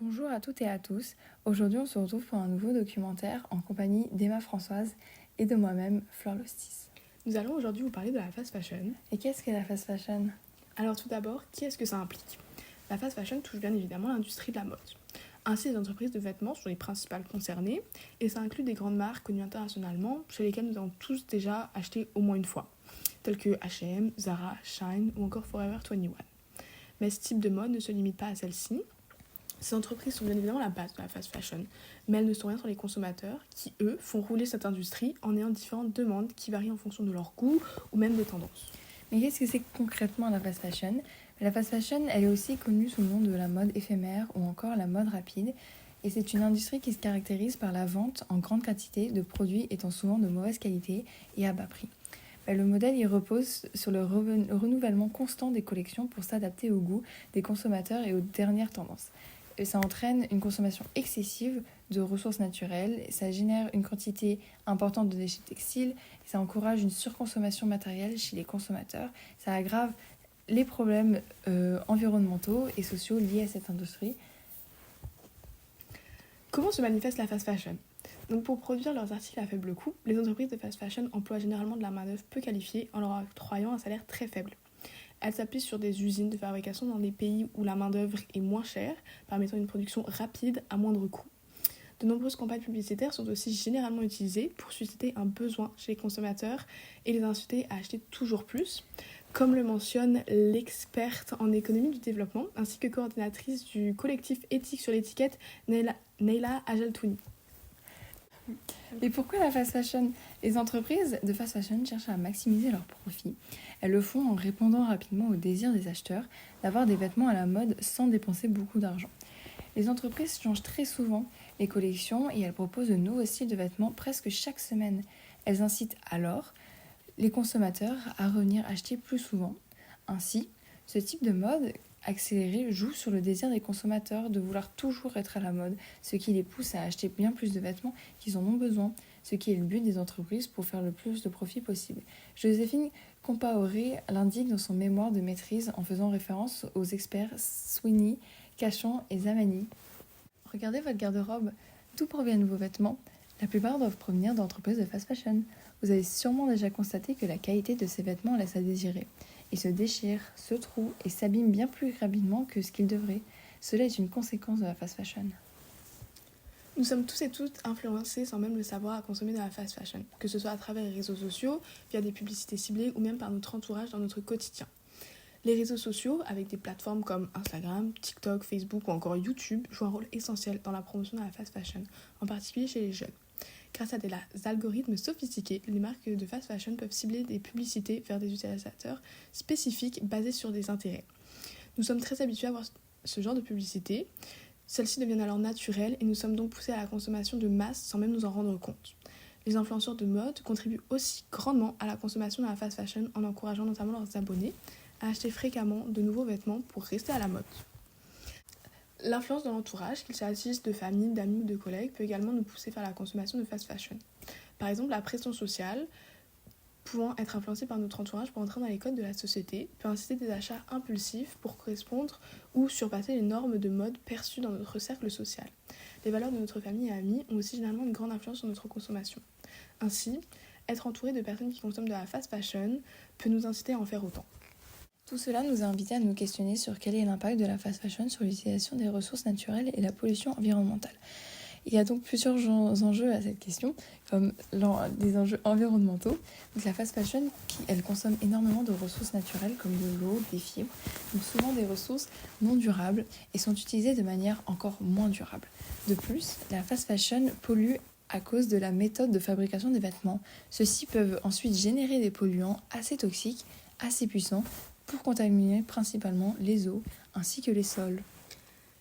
Bonjour à toutes et à tous. Aujourd'hui, on se retrouve pour un nouveau documentaire en compagnie d'Emma Françoise et de moi-même, Fleur Lostis. Nous allons aujourd'hui vous parler de la fast fashion. Et qu'est-ce qu'est la fast fashion? Alors tout d'abord, qu'est-ce que ça implique? La fast fashion touche bien évidemment l'industrie de la mode. Ainsi, les entreprises de vêtements sont les principales concernées, et ça inclut des grandes marques connues internationalement, chez lesquelles nous avons tous déjà acheté au moins une fois, telles que H&M, Zara, Shine ou encore Forever 21. Mais ce type de mode ne se limite pas à celle-ci. Ces entreprises sont bien évidemment la base de la fast fashion, mais elles ne sont rien sans les consommateurs qui, eux, font rouler cette industrie en ayant différentes demandes qui varient en fonction de leur goût ou même des tendances. Mais qu'est-ce que c'est concrètement la fast fashion? La fast fashion, elle est aussi connue sous le nom de la mode éphémère ou encore la mode rapide. Et c'est une industrie qui se caractérise par la vente en grande quantité de produits étant souvent de mauvaise qualité et à bas prix. Le modèle il repose sur le renouvellement constant des collections pour s'adapter au goût des consommateurs et aux dernières tendances. Et ça entraîne une consommation excessive de ressources naturelles, ça génère une quantité importante de déchets textiles, et ça encourage une surconsommation matérielle chez les consommateurs, ça aggrave les problèmes environnementaux et sociaux liés à cette industrie. Comment se manifeste la fast fashion? Donc pour produire leurs articles à faible coût, les entreprises de fast fashion emploient généralement de la main-d'œuvre peu qualifiée en leur octroyant un salaire très faible. Elles s'appuient sur des usines de fabrication dans des pays où la main-d'œuvre est moins chère, permettant une production rapide à moindre coût. De nombreuses campagnes publicitaires sont aussi généralement utilisées pour susciter un besoin chez les consommateurs et les inciter à acheter toujours plus, comme le mentionne l'experte en économie du développement ainsi que coordinatrice du collectif éthique sur l'étiquette Neila Ajaltouni. Et pourquoi la fast fashion? Les entreprises de fast fashion cherchent à maximiser leurs profits. Elles le font en répondant rapidement au désir des acheteurs d'avoir des vêtements à la mode sans dépenser beaucoup d'argent. Les entreprises changent très souvent les collections et elles proposent de nouveaux styles de vêtements presque chaque semaine. Elles incitent alors les consommateurs à revenir acheter plus souvent. Ainsi, ce type de mode accéléré joue sur le désir des consommateurs de vouloir toujours être à la mode, ce qui les pousse à acheter bien plus de vêtements qu'ils en ont besoin, ce qui est le but des entreprises pour faire le plus de profit possible. Joséphine Compaoré l'indique dans son mémoire de maîtrise en faisant référence aux experts Sweeney, Cachon et Zamani. Regardez votre garde-robe, d'où proviennent vos vêtements? La plupart doivent provenir d'entreprises de fast fashion. Vous avez sûrement déjà constaté que la qualité de ces vêtements laisse à désirer. Ils se déchirent, se trouent et s'abîment bien plus rapidement que ce qu'ils devraient. Cela est une conséquence de la fast fashion. Nous sommes tous et toutes influencés sans même le savoir à consommer de la fast fashion, que ce soit à travers les réseaux sociaux, via des publicités ciblées ou même par notre entourage dans notre quotidien. Les réseaux sociaux, avec des plateformes comme Instagram, TikTok, Facebook ou encore YouTube, jouent un rôle essentiel dans la promotion de la fast fashion, en particulier chez les jeunes. Grâce à des algorithmes sophistiqués, les marques de fast fashion peuvent cibler des publicités vers des utilisateurs spécifiques basés sur des intérêts. Nous sommes très habitués à voir ce genre de publicité. Celles-ci deviennent alors naturelles et nous sommes donc poussés à la consommation de masse sans même nous en rendre compte. Les influenceurs de mode contribuent aussi grandement à la consommation de la fast fashion en encourageant notamment leurs abonnés à acheter fréquemment de nouveaux vêtements pour rester à la mode. L'influence de l'entourage, qu'il s'agisse de famille, d'amis ou de collègues, peut également nous pousser vers la consommation de fast fashion. Par exemple, la pression sociale, pouvant être influencée par notre entourage pour entrer dans les codes de la société, peut inciter des achats impulsifs pour correspondre ou surpasser les normes de mode perçues dans notre cercle social. Les valeurs de notre famille et amis ont aussi généralement une grande influence sur notre consommation. Ainsi, être entouré de personnes qui consomment de la fast fashion peut nous inciter à en faire autant. Tout cela nous a invités à nous questionner sur quel est l'impact de la fast fashion sur l'utilisation des ressources naturelles et la pollution environnementale. Il y a donc plusieurs enjeux à cette question, comme des enjeux environnementaux. Donc la fast fashion, elle consomme énormément de ressources naturelles comme de l'eau, des fibres, donc souvent des ressources non durables et sont utilisées de manière encore moins durable. De plus, la fast fashion pollue à cause de la méthode de fabrication des vêtements. Ceux-ci peuvent ensuite générer des polluants assez toxiques, assez puissants, pour contaminer principalement les eaux ainsi que les sols.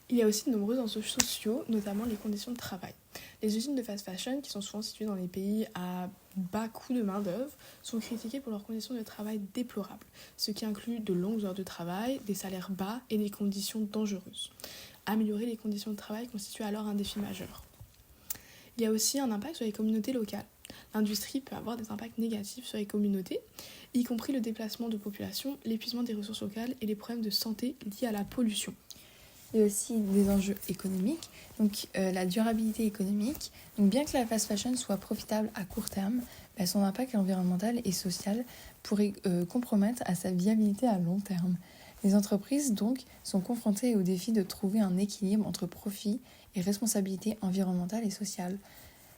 Il y a aussi de nombreux enjeux sociaux, notamment les conditions de travail. Les usines de fast fashion, qui sont souvent situées dans les pays à bas coût de main-d'œuvre, sont critiquées pour leurs conditions de travail déplorables, ce qui inclut de longues heures de travail, des salaires bas et des conditions dangereuses. Améliorer les conditions de travail constitue alors un défi majeur. Il y a aussi un impact sur les communautés locales. L'industrie peut avoir des impacts négatifs sur les communautés, y compris le déplacement de population, l'épuisement des ressources locales et les problèmes de santé liés à la pollution. Il y a aussi des enjeux économiques, donc la durabilité économique. Donc bien que la fast fashion soit profitable à court terme, son impact environnemental et social pourrait compromettre à sa viabilité à long terme. Les entreprises, donc, sont confrontées au défi de trouver un équilibre entre profit et responsabilité environnementale et sociale.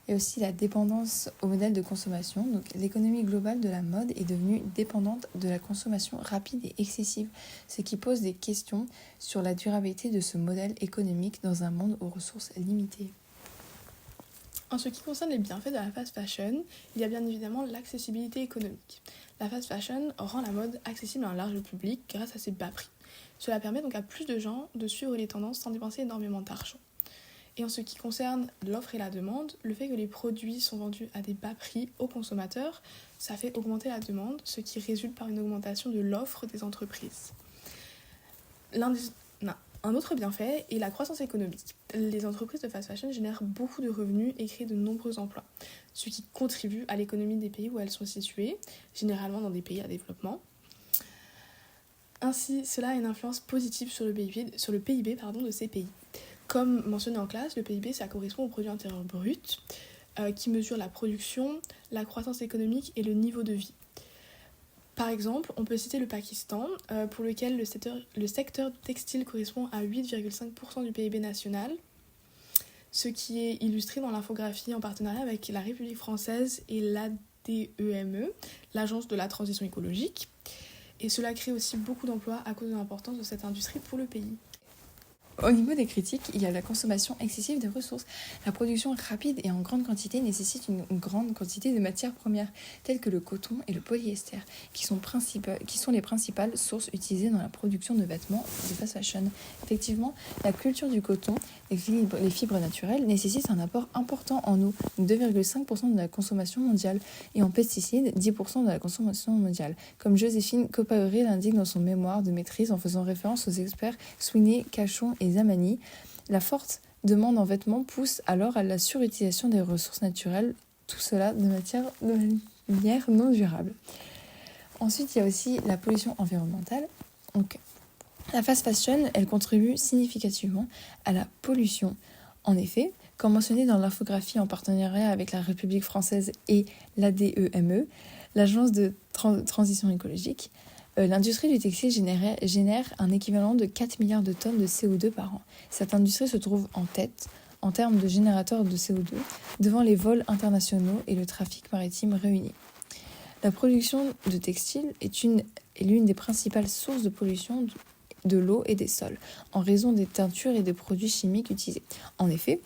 Et aussi la dépendance au modèle de consommation. Donc, l'économie globale de la mode est devenue dépendante de la consommation rapide et excessive, ce qui pose des questions sur la durabilité de ce modèle économique dans un monde aux ressources limitées. En ce qui concerne les bienfaits de la fast fashion, il y a bien évidemment l'accessibilité économique. La fast fashion rend la mode accessible à un large public grâce à ses bas prix. Cela permet donc à plus de gens de suivre les tendances sans dépenser énormément d'argent. Et en ce qui concerne l'offre et la demande, le fait que les produits sont vendus à des bas prix aux consommateurs, ça fait augmenter la demande, ce qui résulte par une augmentation de l'offre des entreprises. Un autre bienfait est la croissance économique. Les entreprises de fast fashion génèrent beaucoup de revenus et créent de nombreux emplois, ce qui contribue à l'économie des pays où elles sont situées, généralement dans des pays à développement. Ainsi, cela a une influence positive sur le PIB de ces pays. Comme mentionné en classe, le PIB, ça correspond au produit intérieur brut, qui mesure la production, la croissance économique et le niveau de vie. Par exemple, on peut citer le Pakistan, pour lequel le secteur textile correspond à 8,5% du PIB national, ce qui est illustré dans l'infographie en partenariat avec la République française et l'ADEME, l'Agence de la transition écologique. Et cela crée aussi beaucoup d'emplois à cause de l'importance de cette industrie pour le pays. Au niveau des critiques, il y a la consommation excessive de ressources. La production rapide et en grande quantité nécessite une grande quantité de matières premières, telles que le coton et le polyester, qui sont les principales sources utilisées dans la production de vêtements de fast fashion. Effectivement, la culture du coton, les fibres naturelles, nécessitent un apport important en eau, 2,5% de la consommation mondiale, et en pesticides, 10% de la consommation mondiale, comme Joséphine Copaoré l'indique dans son mémoire de maîtrise en faisant référence aux experts Sweeney, Cachon et Zamani. La forte demande en vêtements pousse alors à la surutilisation des ressources naturelles, tout cela de manière non durable. Ensuite, il y a aussi la pollution environnementale. Donc, la fast fashion, elle contribue significativement à la pollution. En effet, comme mentionné dans l'infographie en partenariat avec la République française et l'ADEME, l'Agence de transition écologique, l'industrie du textile génère un équivalent de 4 milliards de tonnes de CO2 par an. Cette industrie se trouve en tête en termes de générateurs de CO2 devant les vols internationaux et le trafic maritime réunis. La production de textiles est l'une des principales sources de pollution de l'eau et des sols, en raison des teintures et des produits chimiques utilisés. En effet,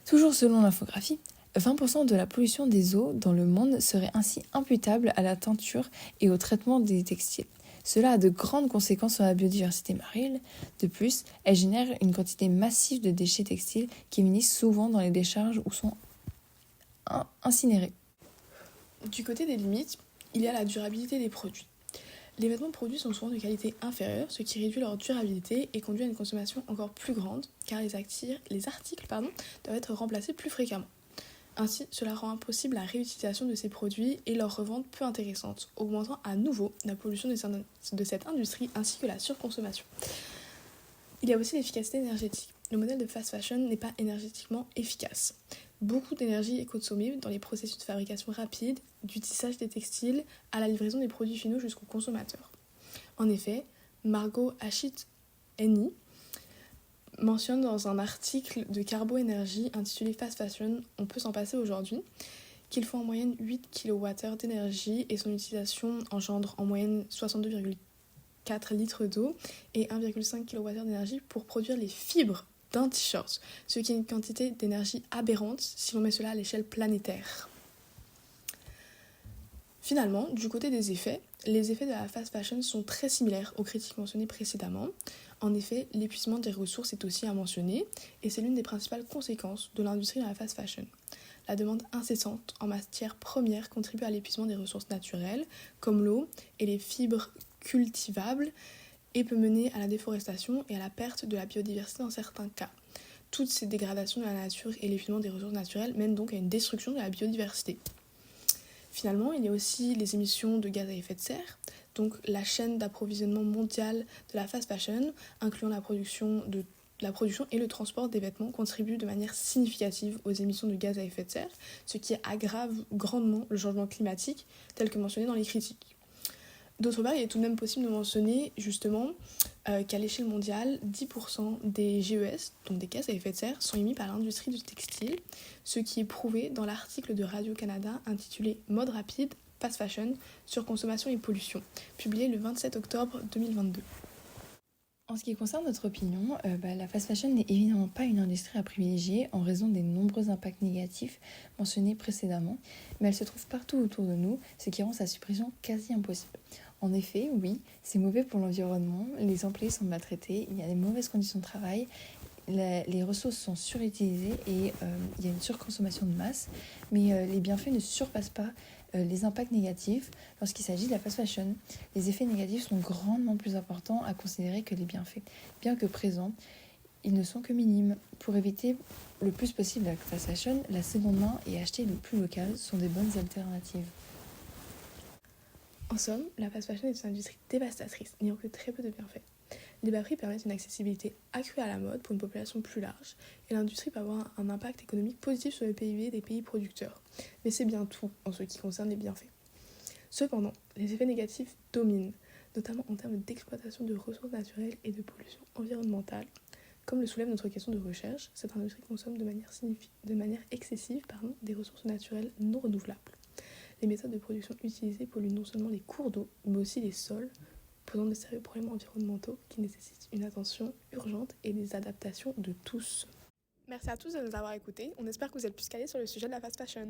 toujours selon l'infographie, 20% de la pollution des eaux dans le monde serait ainsi imputable à la teinture et au traitement des textiles. Cela a de grandes conséquences sur la biodiversité marine. De plus, elle génère une quantité massive de déchets textiles qui finissent souvent dans les décharges ou sont incinérés. Du côté des limites, il y a la durabilité des produits. Les vêtements produits sont souvent de qualité inférieure, ce qui réduit leur durabilité et conduit à une consommation encore plus grande, car les articles doivent être remplacés plus fréquemment. Ainsi, cela rend impossible la réutilisation de ces produits et leur revente peu intéressante, augmentant à nouveau la pollution de cette industrie ainsi que la surconsommation. Il y a aussi l'efficacité énergétique. Le modèle de fast fashion n'est pas énergétiquement efficace. Beaucoup d'énergie est consommée dans les processus de fabrication rapide, du tissage des textiles à la livraison des produits finaux jusqu'aux consommateurs. En effet, Margot Achit-Henny mentionne dans un article de Carbo Energy intitulé Fast Fashion, on peut s'en passer aujourd'hui, qu'il faut en moyenne 8 kWh d'énergie et son utilisation engendre en moyenne 62,4 litres d'eau et 1,5 kWh d'énergie pour produire les fibres d'un t-shirt, ce qui est une quantité d'énergie aberrante si l'on met cela à l'échelle planétaire. Finalement, du côté des effets, les effets de la fast fashion sont très similaires aux critiques mentionnées précédemment. En effet, l'épuisement des ressources est aussi à mentionner, et c'est l'une des principales conséquences de l'industrie de la fast fashion. La demande incessante en matières premières contribue à l'épuisement des ressources naturelles, comme l'eau et les fibres cultivables, et peut mener à la déforestation et à la perte de la biodiversité dans certains cas. Toutes ces dégradations de la nature et l'épuisement des ressources naturelles mènent donc à une destruction de la biodiversité. Finalement, il y a aussi les émissions de gaz à effet de serre, donc la chaîne d'approvisionnement mondiale de la fast fashion, incluant la production de la production et le transport des vêtements contribuent de manière significative aux émissions de gaz à effet de serre, ce qui aggrave grandement le changement climatique tel que mentionné dans les critiques. D'autre part, il est tout de même possible de mentionner justement qu'à l'échelle mondiale, 10% des GES, donc des gaz à effet de serre, sont émis par l'industrie du textile, ce qui est prouvé dans l'article de Radio-Canada intitulé Mode rapide, fast fashion, surconsommation et pollution, publié le 27 octobre 2022. En ce qui concerne notre opinion, la fast fashion n'est évidemment pas une industrie à privilégier en raison des nombreux impacts négatifs mentionnés précédemment, mais elle se trouve partout autour de nous, ce qui rend sa suppression quasi impossible. En effet, oui, c'est mauvais pour l'environnement, les employés sont maltraités, il y a des mauvaises conditions de travail, les ressources sont surutilisées et il y a une surconsommation de masse, mais les bienfaits ne surpassent pas les impacts négatifs lorsqu'il s'agit de la fast fashion. Les effets négatifs sont grandement plus importants à considérer que les bienfaits. Bien que présents, ils ne sont que minimes. Pour éviter le plus possible la fast fashion, la seconde main et acheter le plus local sont des bonnes alternatives. En somme, la fast fashion est une industrie dévastatrice, n'ayant que très peu de bienfaits. Les bas prix permettent une accessibilité accrue à la mode pour une population plus large, et l'industrie peut avoir un impact économique positif sur le PIB des pays producteurs. Mais c'est bien tout en ce qui concerne les bienfaits. Cependant, les effets négatifs dominent, notamment en termes d'exploitation de ressources naturelles et de pollution environnementale. Comme le soulève notre question de recherche, cette industrie consomme de manière excessive des ressources naturelles non renouvelables. Les méthodes de production utilisées polluent non seulement les cours d'eau, mais aussi les sols, posant de sérieux problèmes environnementaux qui nécessitent une attention urgente et des adaptations de tous. Merci à tous de nous avoir écoutés. On espère que vous êtes plus calés sur le sujet de la fast fashion.